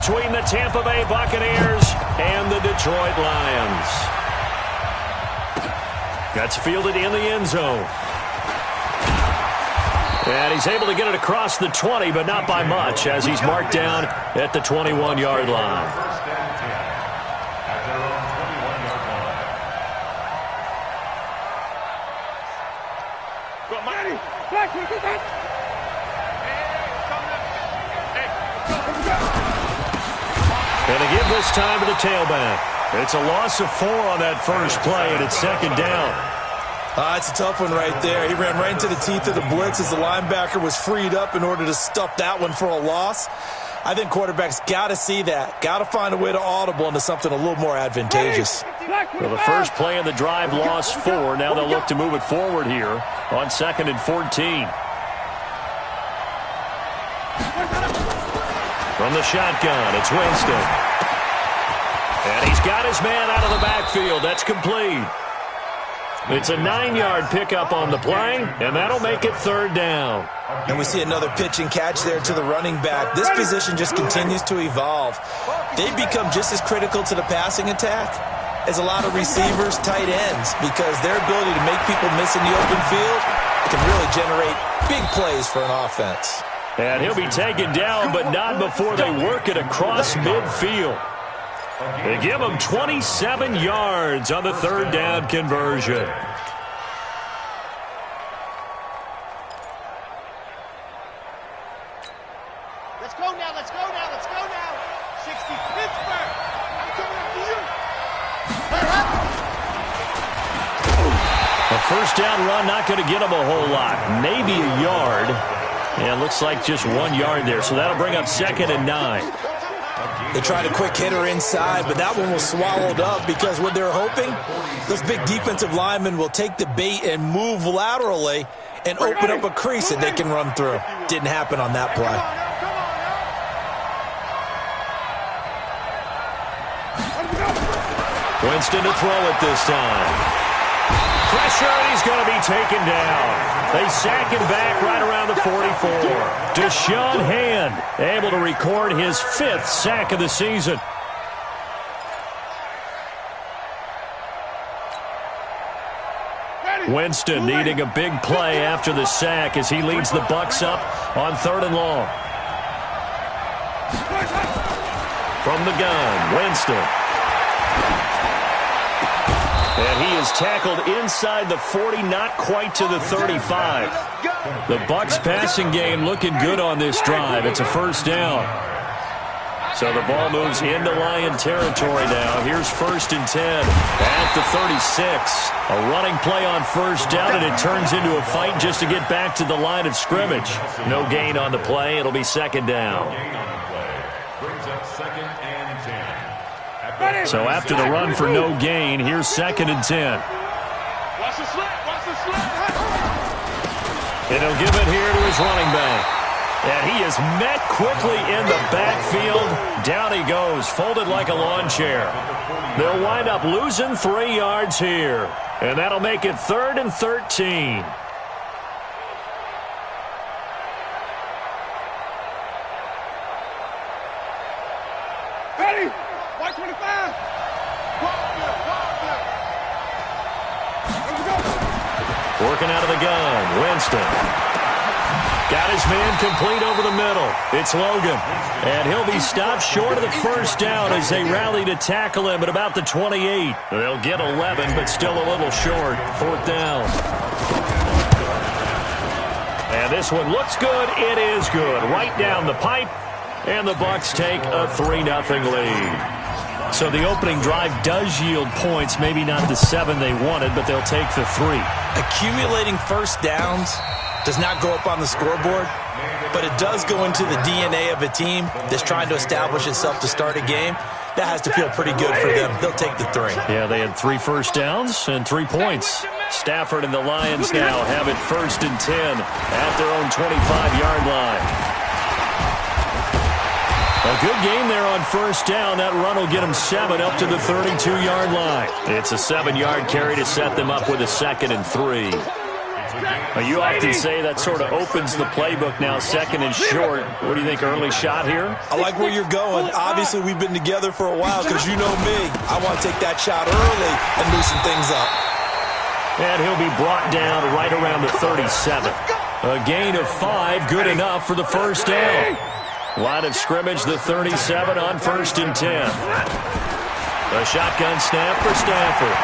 Between the Tampa Bay Buccaneers and the Detroit Lions. That's fielded in the end zone. And he's able to get it across the 20, but not by much, as he's marked down at the 21-yard line. And they give this time to the tailback. It's a loss of 4 on that first play, and it's second down. It's a tough one right there. He ran right into the teeth of the blitz as the linebacker was freed up in order to stuff that one for a loss. I think quarterbacks got to see that. Got to find a way to audible into something a little more advantageous. Well, the first play of the drive lost 4. Now they'll look to move it forward here on 2nd and 14. From the shotgun, it's Winston. And he's got his man out of the backfield. That's complete. It's a 9-yard pickup on the play, and that'll make it 3rd down. And we see another pitch and catch there to the running back. This position just continues to evolve. They've become just as critical to the passing attack as a lot of receivers, tight ends, because their ability to make people miss in the open field can really generate big plays for an offense. And he'll be taken down, but not before they work it across midfield. They give him 27 yards on the 3rd down conversion. Let's go now, let's go now, let's go now. 60 Pittsburgh. I'm coming after you. A first down run, not going to get him a whole lot. Maybe a yard. And it looks like just 1 yard there. So that'll bring up 2nd and 9. They tried a quick hitter inside, but that one was swallowed up because what they're hoping, those big defensive linemen will take the bait and move laterally and open up a crease that they can run through. Didn't happen on that play. Winston to throw it this time. Pressure, and he's going to be taken down. They sack him back right around the 44. Deshaun Hand able to record his 5th sack of the season. Winston needing a big play after the sack as he leads the Bucs up on 3rd and long. From the gun, Winston. And he is tackled inside the 40, not quite to the 35. The Bucs passing game looking good on this drive. It's a first down. So the ball moves into Lion territory now. Here's 1st and 10 at the 36. A running play on first down, and it turns into a fight just to get back to the line of scrimmage. No gain on the play. It'll be 2nd down. So after the run for no gain, here's 2nd and 10. Watch the slip, watch the slip. And he'll give it here to his running back. And he is met quickly in the backfield. Down he goes, folded like a lawn chair. They'll wind up losing 3 yards here. And that'll make it 3rd and 13. Ready? White 25. Working out of the gun, Winston. Got his man complete over the middle. It's Logan. And he'll be stopped short of the first down as they rally to tackle him at about the 28. They'll get 11, but still a little short. 4th down. And this one looks good. It is good. Right down the pipe. And the Bucs take a 3-0 lead. So the opening drive does yield points. Maybe not the 7 they wanted, but they'll take the 3. Accumulating first downs does not go up on the scoreboard, but it does go into the DNA of a team that's trying to establish itself to start a game. That has to feel pretty good for them. They'll take the 3. Yeah, they had 3 first downs and 3 points. Stafford and the Lions now have it 1st and 10 at their own 25-yard line. A good game there on first down. That run will get them 7 up to the 32-yard line. It's a 7-yard carry to set them up with a 2nd and 3. Well, you often say that sort of opens the playbook now, second and short. What do you think, early shot here? I like where you're going. Obviously, we've been together for a while because you know me. I want to take that shot early and loosen things up. And he'll be brought down right around the 37. A gain of 5, good enough for the first down. Line of scrimmage, the 37 on 1st and 10. A shotgun snap for Stafford.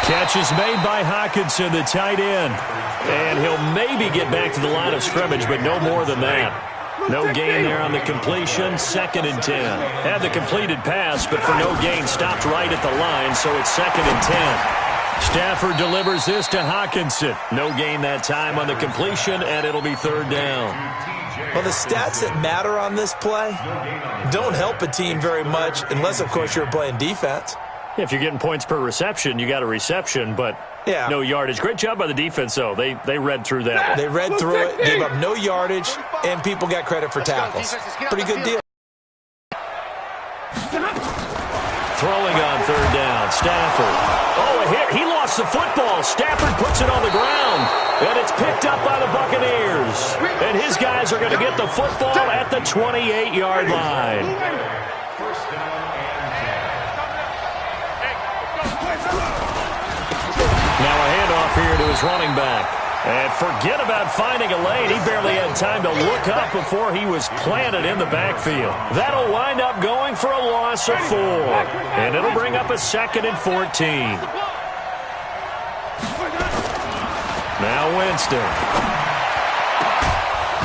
Catch is made by Hockenson, the tight end. And he'll maybe get back to the line of scrimmage, but no more than that. No gain there on the completion, 2nd and 10. Had the completed pass, but for no gain, stopped right at the line, so it's 2nd and 10. Stafford delivers this to Hockenson. No gain that time on the completion, and it'll be 3rd down. Well, the stats that matter on this play don't help a team very much unless, of course, you're playing defense. If you're getting points per reception, you got a reception, but no yardage. Great job by the defense, though. They read through that one. They read through it, gave up no yardage, and people got credit for tackles. Pretty good deal. Throwing on 3rd down, Stafford. Oh, a hit. He lost the football. Stafford puts it on the ground, and it's picked up by the Buccaneers. And his guys are going to get the football at the 28-yard line. Now a handoff here to his running back. And forget about finding a lane. He barely had time to look up before he was planted in the backfield. That'll wind up going for a loss of 4. And it'll bring up a 2nd and 14. Now Winston.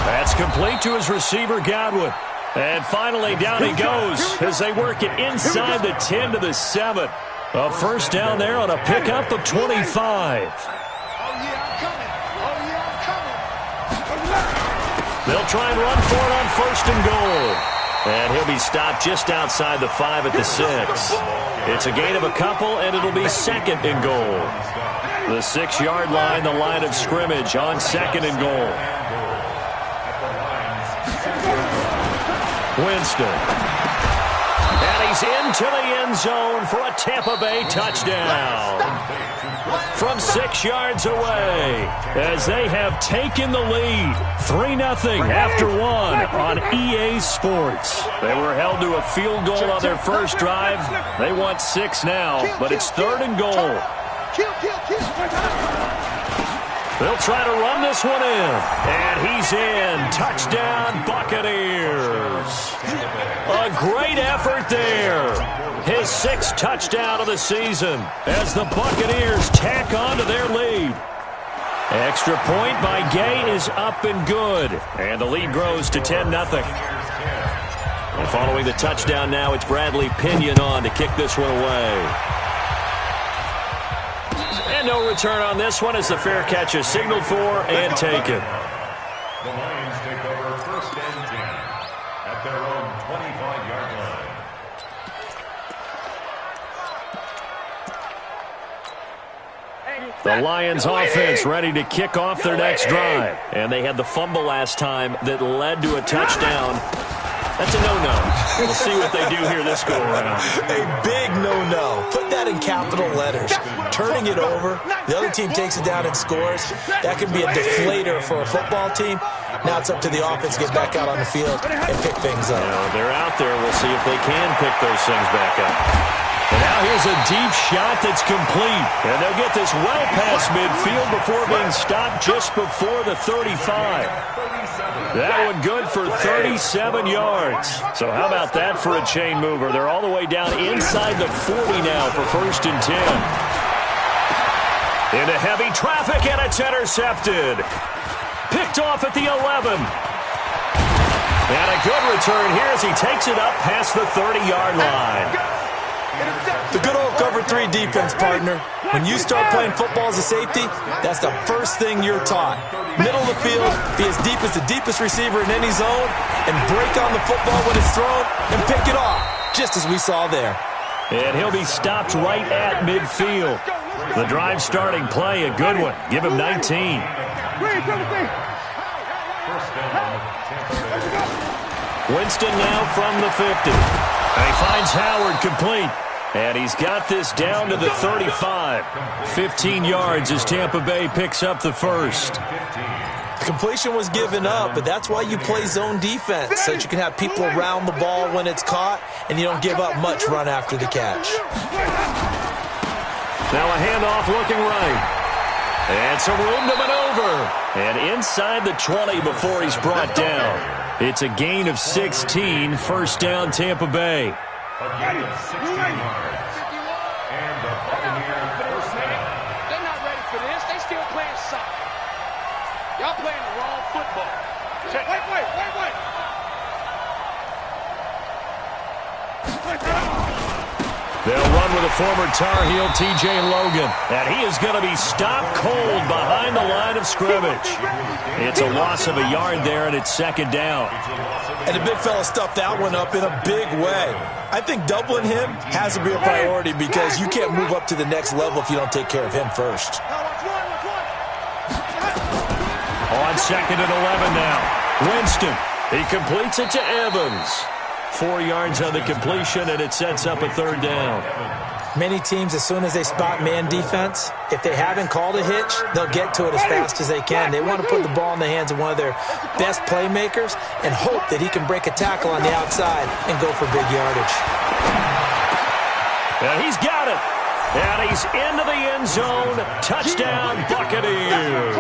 That's complete to his receiver, Godwin. And finally, down he goes as they work it inside the 10 to the 7. A first down there on a pickup of 25. They'll try and run for it on 1st and goal. And he'll be stopped just outside the 5 at the 6. It's a gain of a couple, and it'll be 2nd and goal. The 6-yard line, the line of scrimmage on 2nd and goal. Winston. And he's into the end zone for a Tampa Bay touchdown. From 6 yards away, as they have taken the lead. 3-0 after 1 on EA Sports. They were held to a field goal on their first drive. They want 6 now, but it's 3rd and goal. They'll try to run this one in. And he's in. Touchdown, Buccaneers. A great effort there. His 6th touchdown of the season as the Buccaneers tack on to their lead. Extra point by Gay is up and good. And the lead grows to 10-0. And following the touchdown now, it's Bradley Pinion on to kick this one away. And no return on this one as the fair catch is signaled for and taken. The Lions take over 1st and 10 at their own 25-yard line. The Lions offense ready to kick off their next drive. And they had the fumble last time that led to a touchdown. That's a no-no. We'll see what they do here this go-around. A big no-no. Put that in capital letters. Turning it over, the other team takes it down and scores. That can be a deflator for a football team. Now it's up to the offense to get back out on the field and pick things up. They're out there. We'll see if they can pick those things back up. And now here's a deep shot that's complete. And they'll get this well past midfield before being stopped just before the 35. That one good for 37 yards. So how about that for a chain mover? They're all the way down inside the 40 now for 1st and 10. Into heavy traffic, and it's intercepted. Picked off at the 11. And a good return here as he takes it up past the 30-yard line. The good old cover 3 defense, partner. When you start playing football as a safety, that's the first thing you're taught. Middle of the field, be as deep as the deepest receiver in any zone, and break on the football when it's thrown and pick it off, just as we saw there. And he'll be stopped right at midfield. The drive starting play, a good one. Give him 19. Winston now from the 50. And he finds Howard complete. And he's got this down to the 35. 15 yards as Tampa Bay picks up the first. The completion was given up, but that's why you play zone defense, so that you can have people around the ball when it's caught, and you don't give up much run after the catch. Now a handoff looking right. And some room to maneuver. And inside the 20 before he's brought down. It's a gain of 16, first down Tampa Bay. A gain of 16 yards. And the Buccaneers first down. They're not ready for this. They still playing soccer. Y'all playing the wrong football. Wait. They'll run with a former Tar Heel, T.J. Logan. And he is going to be stopped cold behind the line of scrimmage. It's a loss of a yard there, and it's second down. And the big fella stuffed that one up in a big way. I think doubling him has to be a priority because you can't move up to the next level if you don't take care of him first. On second and 11 now. Winston. He completes it to Evans. 4 yards on the completion, and it sets up a third down. Many teams, as soon as they spot man defense, if they haven't called a hitch, they'll get to it as fast as they can. They want to put the ball in the hands of one of their best playmakers and hope that he can break a tackle on the outside and go for big yardage. And he's got it. And he's into the end zone. Touchdown, Buccaneers.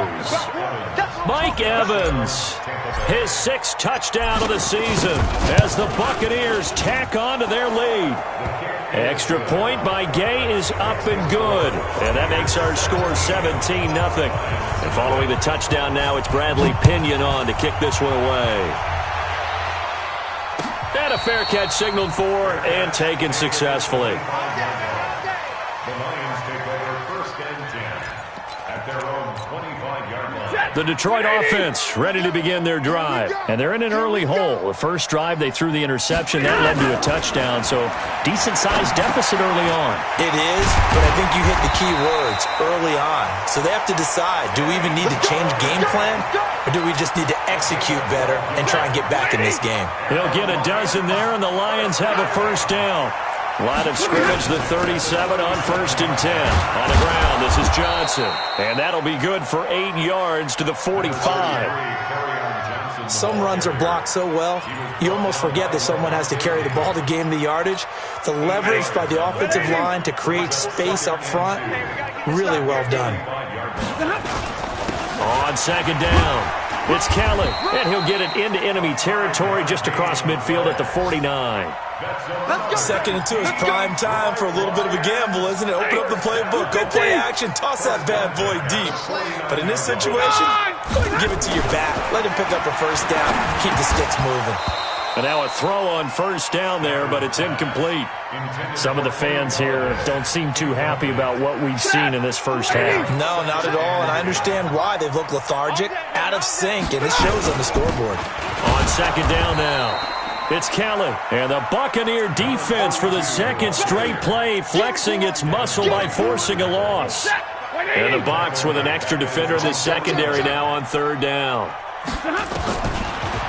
Mike Evans, his 6th touchdown of the season as the Buccaneers tack on to their lead. Extra point by Gay is up and good. And that makes our score 17-0. And following the touchdown now, it's Bradley Pinion on to kick this one away. And a fair catch signaled for and taken successfully. The Lions take over first and 10 at their own 25-yard line. The Detroit offense ready to begin their drive. And they're in an early hole. The first drive, they threw the interception. That led to a touchdown, so decent-sized deficit early on. It is, but I think you hit the key words, early on. So they have to decide, do we even need to change game plan, or do we just need to execute better and try and get back in this game? He'll get a dozen there, and the Lions have a first down. Line of scrimmage, the 37 on first and 10. On the ground, this is Johnson. And that'll be good for 8 yards to the 45. Some runs are blocked so well, you almost forget that someone has to carry the ball to gain the yardage. The leverage by the offensive line to create space up front, really well done. On second down, it's Kelly. And he'll get it into enemy territory just across midfield at the 49. Second and 2 is prime time for a little bit of a gamble, isn't it? Open up the playbook, go play action, toss that bad boy deep. But in this situation, go ahead and give it to your back. Let him pick up a first down, keep the sticks moving. And now a throw on first down there, but it's incomplete. Some of the fans here don't seem too happy about what we've seen in this first half. No, not at all, and I understand why. They've looked lethargic, out of sync, and it shows on the scoreboard. On second down now. It's Kelly, and the Buccaneer defense for the second straight play, flexing its muscle by forcing a loss. And the Bucs with an extra defender in the secondary now on third down.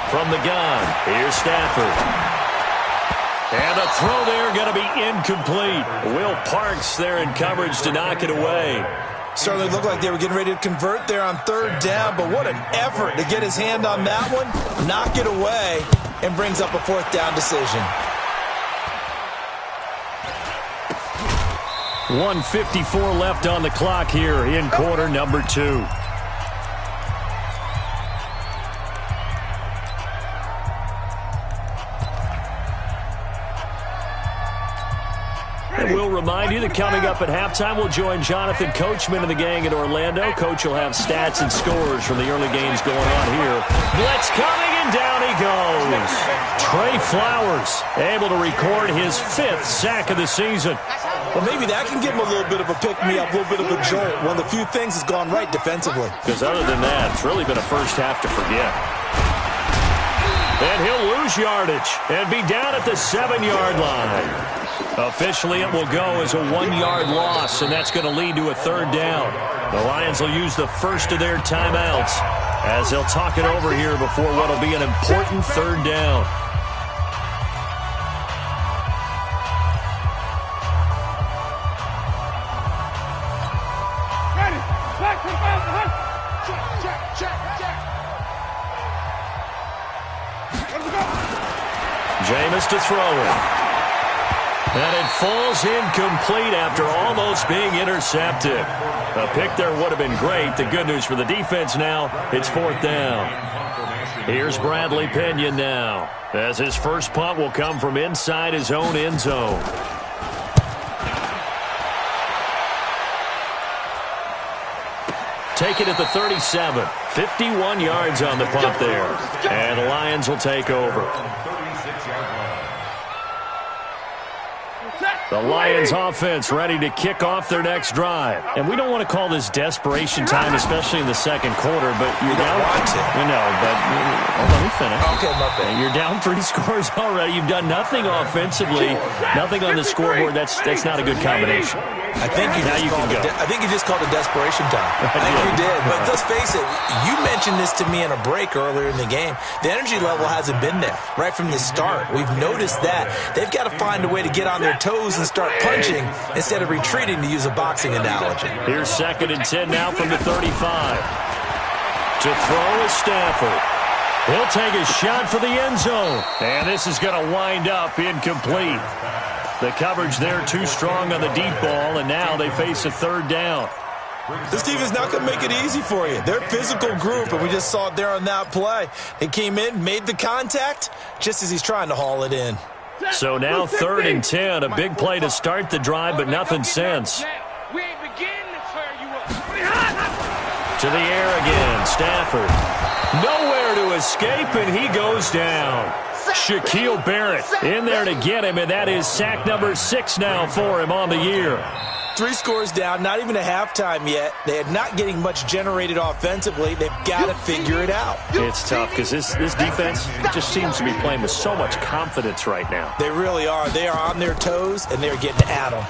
From the gun, here's Stafford. And a throw there going to be incomplete. Will Parks there in coverage to knock it away. Certainly looked like they were getting ready to convert there on third down, but what an effort to get his hand on that one, knock it away, and brings up a fourth down decision. 1:54 left on the clock here in quarter number 2. And we'll remind you that coming up at halftime, we'll join Jonathan Coachman and the gang in Orlando. Coach will have stats and scores from the early games going on here. Blitz coming, and down he goes. Trey Flowers able to record his 5th sack of the season. Well, maybe that can give him a little bit of a pick-me-up, a little bit of a jolt. One of the few things has gone right defensively. Because other than that, it's really been a first half to forget. And he'll lose yardage and be down at the 7-yard line. Officially, it will go as a 1-yard loss, and that's going to lead to a third down. The Lions will use the first of their timeouts as they'll talk it over here before what will be an important third down. goes to throw it. And it falls incomplete after almost being intercepted. A pick there would have been great. The good news for the defense now, it's 4th down. Here's Bradley Pinion now, as his first punt will come from inside his own end zone. Take it at the 37. 51 yards on the punt there. And the Lions will take over. The Lions offense ready to kick off their next drive. And we don't want to call this desperation time, especially in the second quarter, but you're down. You know, but let me finish. Okay, my bad. You're down 3 scores already. You've done nothing offensively, nothing on the scoreboard. That's not a good combination. I think you just called it desperation time. I think you did. But let's face it, you mentioned this to me in a break earlier in the game. The energy level hasn't been there right from the start. We've noticed that. They've got to find a way to get on their toes and start punching instead of retreating, to use a boxing analogy. Here's 2nd and 10 now from the 35. To throw is Stafford. He'll take a shot for the end zone. And this is going to wind up incomplete. The coverage there too strong on the deep ball, and now they face a 3rd down. This team is not going to make it easy for you. They're a physical group, and we just saw it there on that play. They came in, made the contact, just as he's trying to haul it in. So now 3rd and 10, a big play to start the drive, but nothing since. We ain't beginning to tear you up. To the air again, Stafford. Nowhere to escape, and he goes down. Shaquille Barrett in there to get him, and that is sack number 6 now for him on the year. 3 scores down, not even a halftime yet. They are not getting much generated offensively. They've got to figure it out. It's tough because this defense just seems to be playing with so much confidence right now. They really are. They are on their toes, and they're getting at them.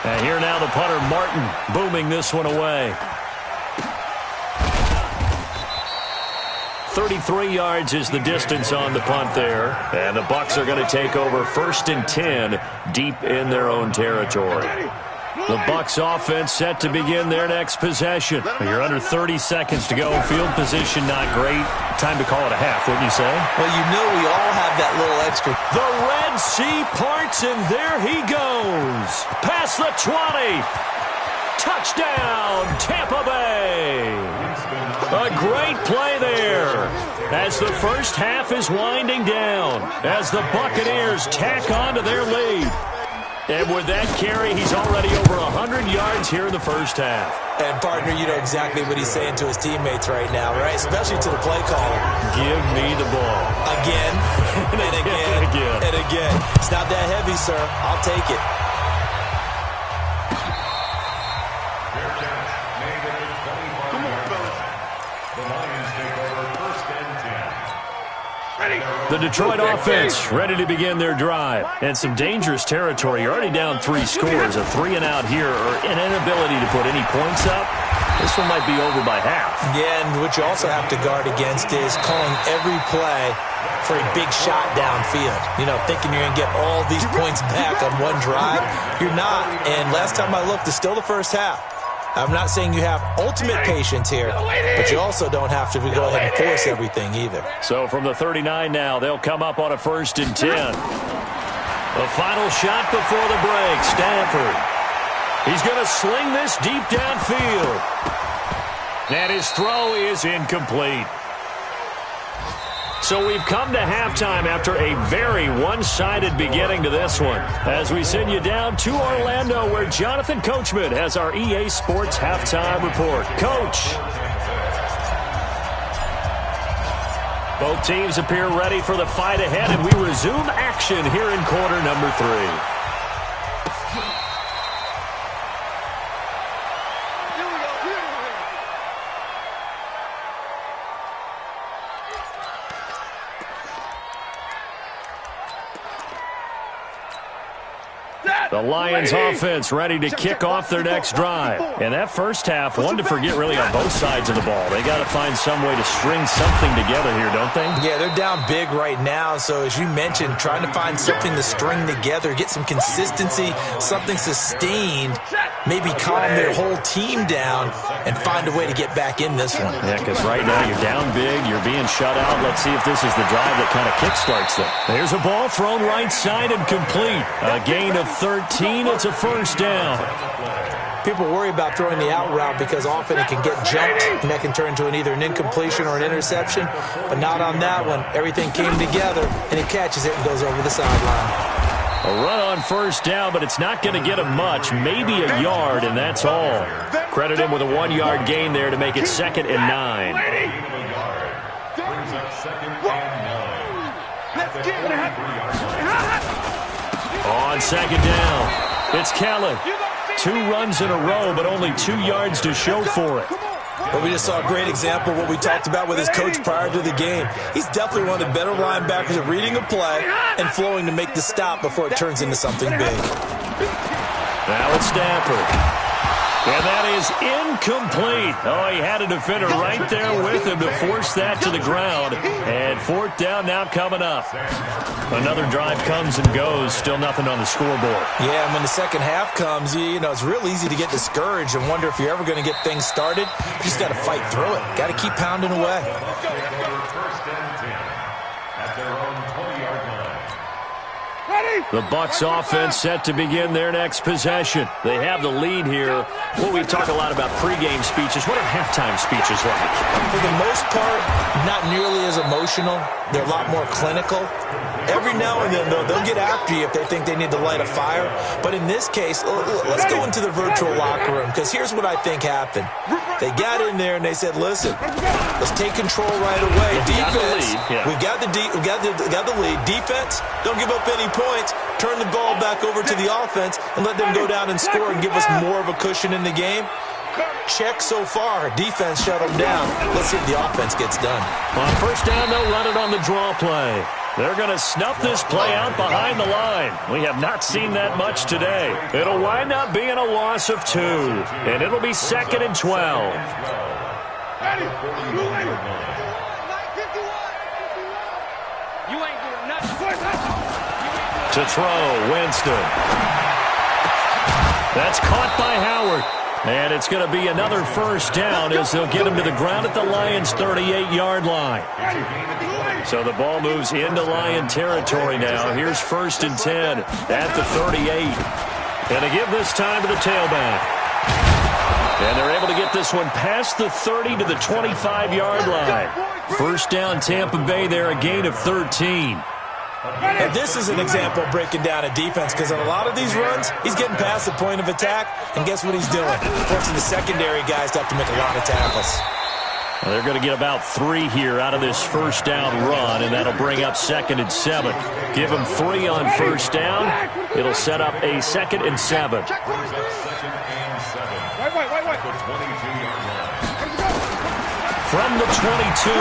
And here now the punter, Martin, booming this one away. 33 yards is the distance on the punt there. And the Bucs are going to take over 1st and 10 deep in their own territory. The Bucs offense set to begin their next possession. You're under 30 seconds to go. Field position not great. Time to call it a half, wouldn't you say? Well, you know we all have that little extra. The Red Sea parts, and there he goes. Past the 20. Touchdown, Tampa Bay. A great play there as the first half is winding down as the Buccaneers tack on to their lead. And with that carry, he's already over 100 yards here in the first half. And, partner, you know exactly what he's saying to his teammates right now, right? Especially to the play caller. Give me the ball. Again, and again, and again. It's not that heavy, sir. I'll take it. The Detroit offense ready to begin their drive. And some dangerous territory. You're already down 3 scores. A 3-and-out here, or an inability to put any points up. This one might be over by half. Yeah, and what you also have to guard against is calling every play for a big shot downfield. You know, thinking you're going to get all these points back on one drive. You're not. And last time I looked, it's still the first half. I'm not saying you have ultimate patience here, but you also don't have to go ahead and force everything either. So from the 39 now, they'll come up on a 1st and 10. The final shot before the break, Stafford. He's going to sling this deep downfield. And his throw is incomplete. So we've come to halftime after a very one-sided beginning to this one. As we send you down to Orlando, where Jonathan Coachman has our EA Sports Halftime Report. Coach. Both teams appear ready for the fight ahead, and we resume action here in quarter number 3. The Lions offense ready to kick off their next drive. And that first half, one to forget really on both sides of the ball. They got to find some way to string something together here, don't they? Yeah, they're down big right now. So as you mentioned, trying to find something to string together, get some consistency, something sustained, maybe calm their whole team down and find a way to get back in this one. Yeah, because right now you're down big, you're being shut out. Let's see if this is the drive that kind of kickstarts them. There's a ball thrown right side and complete. A gain of 13. It's a first down. People worry about throwing the out route because often it can get jumped, and that can turn into either an incompletion or an interception. But not on that one. Everything came together, and he catches it and goes over the sideline. A run on first down, but it's not going to get him much. Maybe a yard, and that's all. Credit him with a 1-yard gain there to make it 2nd and 9. Brings up 2nd and 9. Let's get On 2nd down, it's Kelly. 2 runs in a row, but only 2 yards to show for it. But we just saw a great example of what we talked about with his coach prior to the game. He's definitely one of the better linebackers at reading a play and flowing to make the stop before it turns into something big. Now it's Stafford. And that is incomplete. Oh, he had a defender right there with him to force that to the ground. And 4th down now coming up. Another drive comes and goes. Still nothing on the scoreboard. Yeah, and when the second half comes, you know, it's real easy to get discouraged and wonder if you're ever going to get things started. You just got to fight through it. Got to keep pounding away. First and 10 at their own 20-yard line. The Bucs offense set to begin their next possession. They have the lead here. Well, we talk a lot about pregame speeches. What are halftime speeches like? For the most part, not nearly as emotional. They're a lot more clinical. Every now and then, though, they'll get after you if they think they need to light a fire. But in this case, let's go into the virtual locker room, because here's what I think happened. They got in there and they said, listen, let's take control right away. Defense, we've got the lead. Defense, don't give up any points. Turn the ball back over to the offense and let them go down and score and give us more of a cushion in the game. Check so far. Defense shut them down. Let's see if the offense gets done. On first down, they'll run it on the draw play. They're going to snuff this play out behind the line. We have not seen that much today. It'll wind up being a loss of 2, and it'll be 2nd and 12. You ain't doing nothing. To throw, Winston. That's caught by Howard. And it's going to be another first down as they'll get him to the ground at the Lions' 38-yard line. So the ball moves into Lion territory now. Here's 1st and 10 at the 38. And they give this time to the tailback. And they're able to get this one past the 30 to the 25-yard line. First down, Tampa Bay there, a gain of 13. And this is an example of breaking down a defense, because on a lot of these runs, he's getting past the point of attack, and guess what he's doing? Forcing the secondary guys to have to make a lot of tackles. Well, they're going to get about 3 here out of this first down run, and that'll bring up 2nd and 7. Give them 3 on first down. It'll set up a 2nd and 7. From the 22,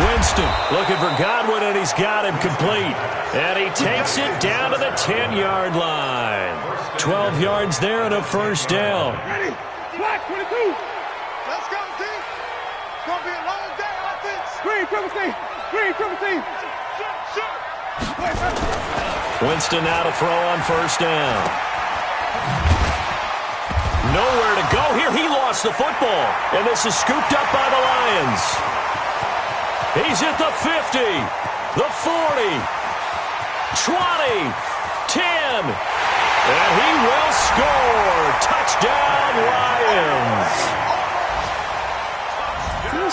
Winston looking for Godwin, and he's got him complete. And he takes it down to the 10-yard line. 12 yards there and a first down. Ready? Black 22. Let's go, team. It's going to be a long day offense. Green, triple team. Green, triple team. Winston now to throw on first down. Nowhere to go here. He lost the football. And this is scooped up by the Lions. He's at the 50, the 40, 20, 10. And he will score. Touchdown, Lions.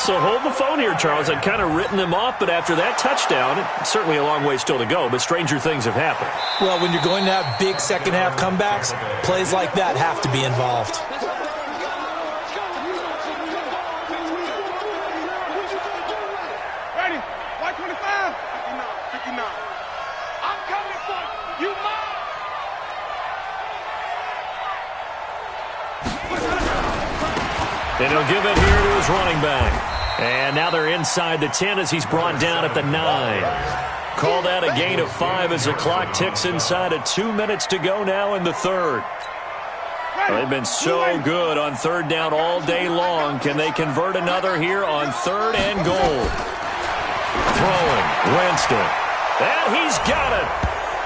So hold the phone here, Charles. I'd kind of written them off, but after that touchdown, it's certainly a long way still to go, but stranger things have happened. Well, when you're going to have big second-half comebacks, plays like that have to be involved. Ready? White 25. 59. I'm coming for you. You mine. And he'll give it here to his running back. And now they're inside the 10 as he's brought down at the 9. call that a gain of 5 as the clock ticks inside of 2 minutes to go now in the third. They've been so good on third down all day long. Can they convert another here on third and goal? Throwing, Winston. And he's got it.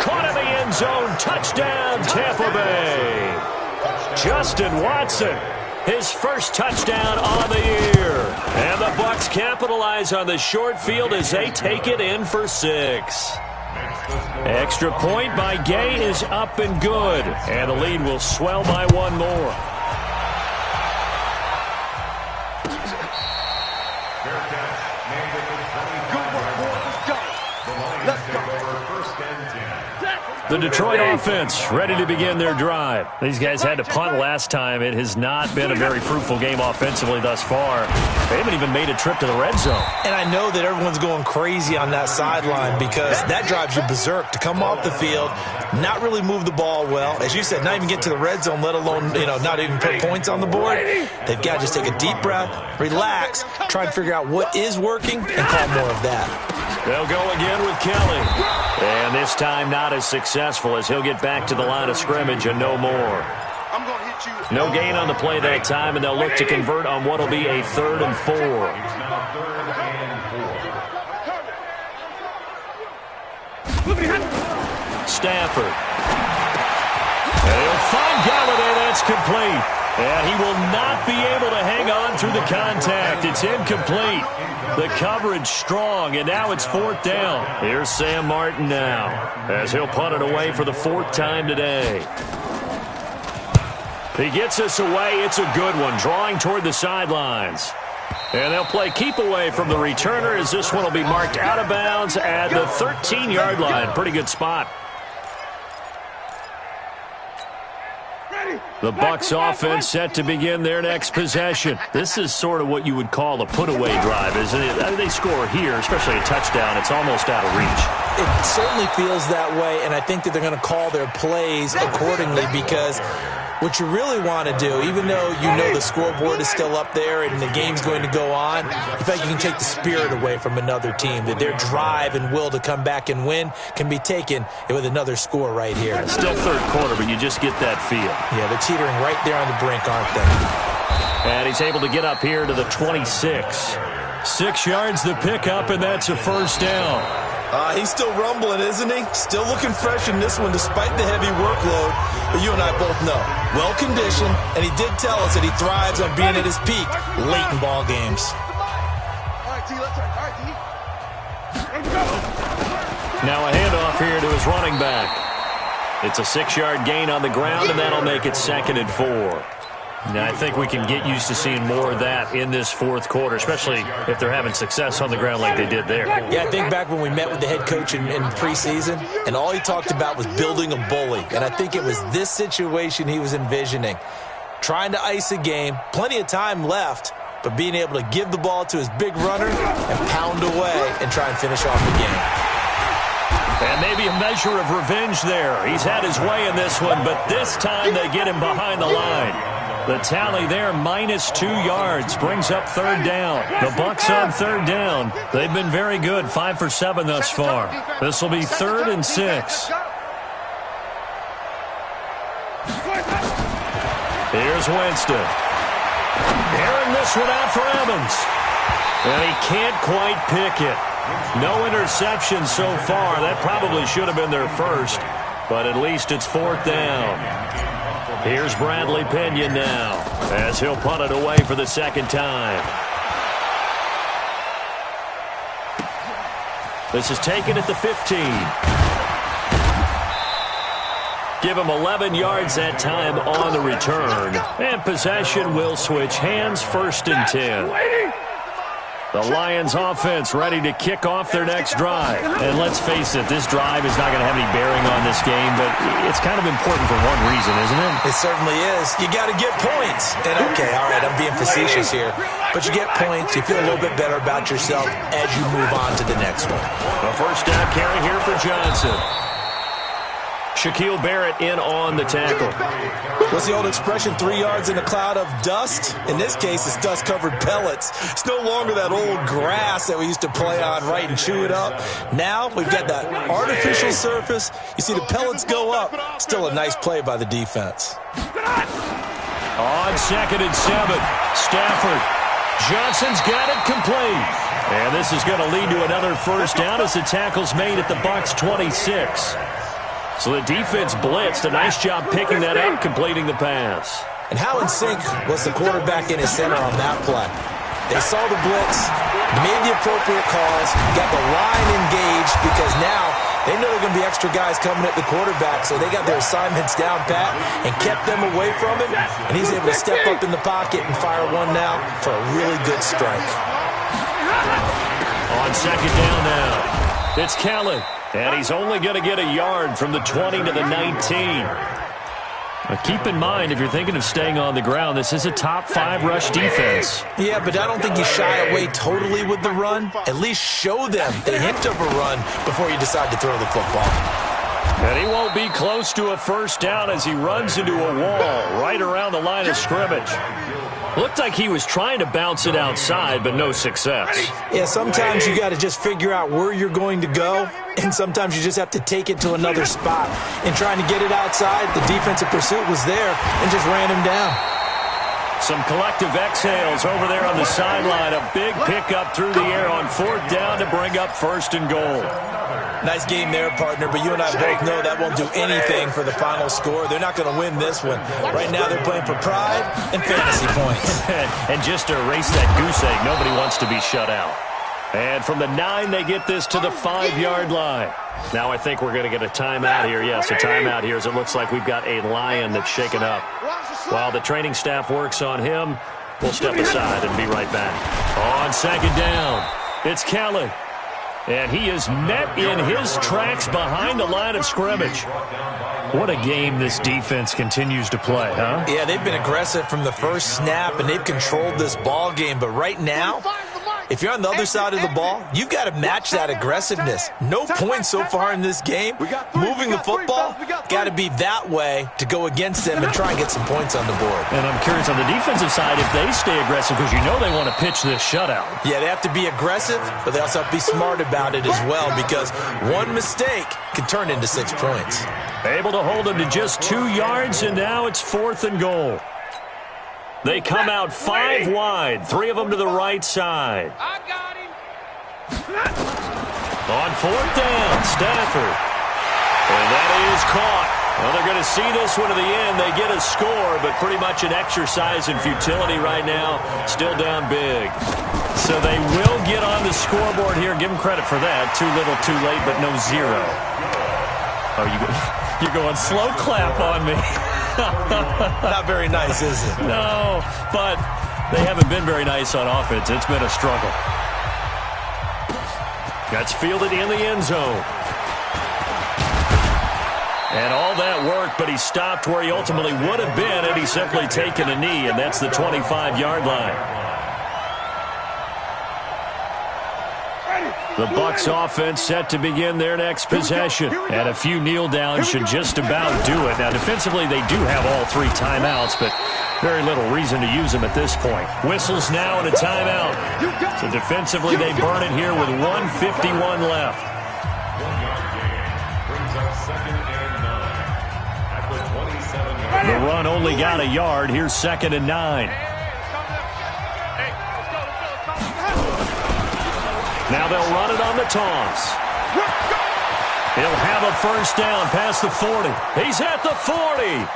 Caught in the end zone. Touchdown, Tampa Bay. Justin Watson, his first touchdown on the year. And the Bucs capitalize on the short field as they take it in for 6. Extra point by Gay is up and good. And the lead will swell by 1 more. The Detroit offense ready to begin their drive. These guys had to punt last time. It has not been a very fruitful game offensively thus far. They haven't even made a trip to the red zone. And I know that everyone's going crazy on that sideline because that drives you berserk to come off the field, not really move the ball well. As you said, not even get to the red zone, let alone, not even put points on the board. They've got to just take a deep breath, relax, try and figure out what is working, and call more of that. They'll go again with Kelly. And this time not as successful as he'll get back to the line of scrimmage and no more. No gain on the play that time, and they'll look to convert on what will be a 3rd and 4. Stafford. And he'll find Galladay. That's complete. And he will not be able to hang on through the contact. It's incomplete. The coverage strong, and now it's 4th down. Here's Sam Martin now, as he'll punt it away for the 4th time today. He gets us away. It's a good one, drawing toward the sidelines. And they'll play keep away from the returner as this one will be marked out of bounds at the 13-yard line. Pretty good spot. The Bucs offense set to begin their next possession. This is sort of what you would call a put-away drive, isn't it? They score here, especially a touchdown. It's almost out of reach. It certainly feels that way, and I think that they're going to call their plays accordingly because what you really want to do, even though you know the scoreboard is still up there and the game's going to go on, in fact, you can take the spirit away from another team, that their drive and will to come back and win can be taken with another score right here. Still third quarter, but you just get that feel. Yeah, they're teetering right there on the brink, aren't they? And he's able to get up here to the 26. 6 yards the pickup, and that's a 1st down. He's still rumbling, isn't he? Still looking fresh in this one despite the heavy workload. But you and I both know, well-conditioned, and he did tell us that he thrives on being at his peak late in ball games. Now a handoff here to his running back. It's a 6-yard gain on the ground, and that'll make it 2nd and 4. Now, I think we can get used to seeing more of that in this 4th quarter, especially if they're having success on the ground like they did there. Yeah, I think back when we met with the head coach in preseason, and all he talked about was building a bully. And I think it was this situation he was envisioning. Trying to ice a game, plenty of time left, but being able to give the ball to his big runner and pound away and try and finish off the game. And maybe a measure of revenge there. He's had his way in this one, but this time they get him behind the line. The tally there, -2 yards, brings up 3rd down. The Bucs on 3rd down. They've been very good, 5 for 7 thus far. This will be 3rd and 6. Here's Winston. Airing this one out for Evans. And he can't quite pick it. No interception so far. That probably should have been their first, but at least it's 4th down. Here's Bradley Pinion now, as he'll punt it away for the 2nd time. This is taken at the 15. Give him 11 yards that time on the return. And possession will switch hands, 1st and 10. The Lions offense ready to kick off their next drive. And let's face it, this drive is not going to have any bearing on this game, but it's kind of important for one reason, isn't it? It certainly is. You got to get points. And okay, all right, I'm being facetious here. But you get points, you feel a little bit better about yourself as you move on to the next one. A 1st down carry here for Johnson. Shaquille Barrett in on the tackle. What's the old expression, 3 yards in a cloud of dust? In this case, it's dust-covered pellets. It's no longer that old grass that we used to play on, right, and chew it up. Now we've got that artificial surface. You see the pellets go up. Still a nice play by the defense. On 2nd and 7, Stafford. Johnson's got it complete. And this is going to lead to another first down as the tackle's made at the Bucs 26. So the defense blitzed. A nice job picking that up, completing the pass. And how in sync was the quarterback in his center on that play? They saw the blitz, made the appropriate calls, got the line engaged because now they know there are going to be extra guys coming at the quarterback, so they got their assignments down pat and kept them away from him, and he's able to step up in the pocket and fire one now for a really good strike. On 2nd down now, it's Kelly, and he's only going to get a yard from the 20 to the 19. Now keep in mind, if you're thinking of staying on the ground, this is a top 5 rush defense. Yeah, but I don't think you shy away totally with the run. At least show them the hint of a run before you decide to throw the football. And he won't be close to a first down as he runs into a wall right around the line of scrimmage. Looked like he was trying to bounce it outside, but no success. Yeah, sometimes you got to just figure out where you're going to go, and sometimes you just have to take it to another spot. In trying to get it outside, the defensive pursuit was there and just ran him down. Some collective exhales over there on the sideline. A big pickup through the air on 4th down to bring up 1st and goal. Nice game there, partner, but you and I both know that won't do anything for the final score. They're not going to win this one. Right now they're playing for pride and fantasy points. And just to erase that goose egg, nobody wants to be shut out. And from the 9, they get this to the 5-yard line. Now I think we're going to get a timeout here. Yes, a timeout here as it looks like we've got a Lion that's shaken up. While the training staff works on him, we'll step aside and be right back. On 2nd down, it's Kelly. And he is met in his tracks behind the line of scrimmage. What a game this defense continues to play, huh? Yeah, they've been aggressive from the first snap, and they've controlled this ball game. But right now, if you're on the other side of the ball, you've got to match that aggressiveness. No points so far in this game. Moving the football, got to be that way to go against them and try and get some points on the board. And I'm curious on the defensive side if they stay aggressive because you know they want to pitch this shutout. Yeah, they have to be aggressive, but they also have to be smart about it as well because one mistake can turn into 6 points. Able to hold him to just 2 yards, and now it's 4th and goal. They come out 5 wide, 3 of them to the right side. I got him. On 4th down, Stafford. And that is caught. Well, they're going to see this one to the end. They get a score, but pretty much an exercise in futility right now. Still down big. So they will get on the scoreboard here. Give them credit for that. Too little, too late, but no 0. Oh, you're going slow clap on me. Not very nice, is it? No, but they haven't been very nice on offense. It's been a struggle. That's fielded in the end zone. And all that work, but he stopped where he ultimately would have been had he simply taken a knee, and that's the 25-yard line. The Bucs offense set to begin their next possession. And a few kneel downs should just about do it. Now, defensively, they do have all 3 timeouts, but very little reason to use them at this point. Whistles now and a timeout. So defensively, they burn it here with 1:51 left. The run only got a yard. Here's 2nd and 9. Now they'll run it on the toss. He'll have a first down past the 40. He's at the 40,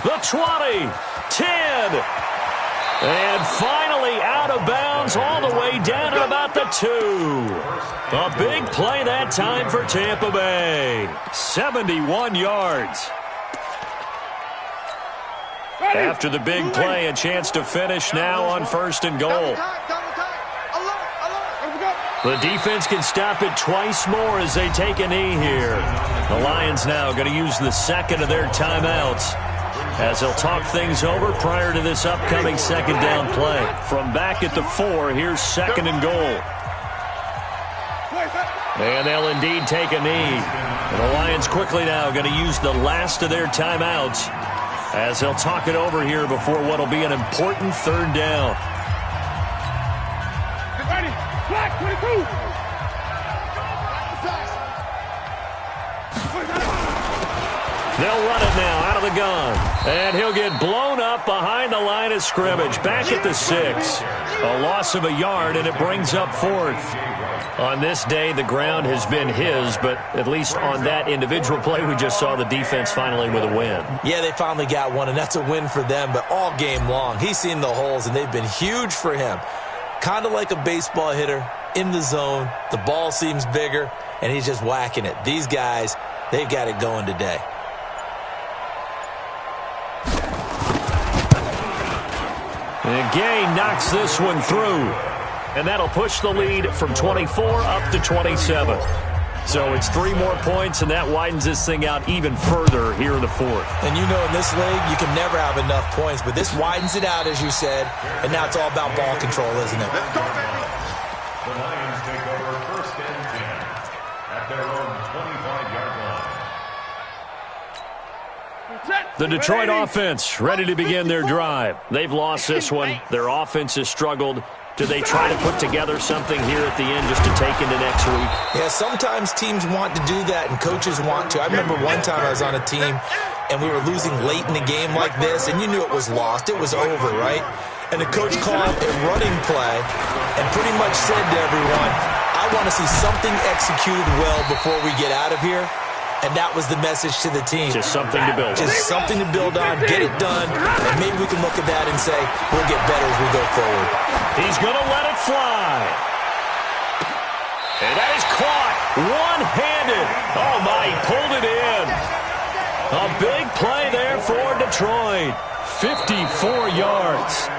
the 20, 10, and finally out of bounds all the way down at about the 2. A big play that time for Tampa Bay. 71 yards. After the big play, a chance to finish now on 1st and goal. The defense can stop it twice more as they take a knee here. The Lions now going to use the 2nd of their timeouts as they'll talk things over prior to this upcoming 2nd down play. From back at the 4, here's 2nd and goal. And they'll indeed take a knee. And the Lions quickly now going to use the last of their timeouts as they'll talk it over here before what will be an important third down. Get ready. Black 22. They'll run it now out of the gun. And he'll get blown up behind the line of scrimmage. Back at the 6. A loss of a yard, and it brings up 4th. On this day, the ground has been his, but at least on that individual play, we just saw the defense finally with a win. Yeah, they finally got one, and that's a win for them, but all game long, he's seen the holes, and they've been huge for him. Kind of like a baseball hitter in the zone. The ball seems bigger, and he's just whacking it. These guys, they've got it going today. And Gay knocks this one through. And that'll push the lead from 24 up to 27. So it's 3 more points, and that widens this thing out even further here in the 4th. And you know in this league, you can never have enough points, but this widens it out, as you said, and now it's all about ball control, isn't it? Let's go, baby. The Lions take over 1st and 10 at their own 25-yard line. The Detroit offense ready to begin their drive. They've lost this one. Their offense has struggled. Do they try to put together something here at the end just to take into next week? Yeah, sometimes teams want to do that and coaches want to. I remember one time I was on a team and we were losing late in the game like this, and you knew it was lost. It was over, right? And the coach called a running play and pretty much said to everyone, I want to see something executed well before we get out of here. And that was the message to the team. Just something to build on. Just something to build on, get it done, and maybe we can look at that and say, we'll get better as we go forward. He's going to let it fly. And that is caught one-handed. Oh, my, he pulled it in. A big play there for Detroit. 54 yards.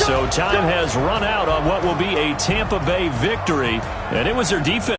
So time has run out on what will be a Tampa Bay victory, and it was their defense.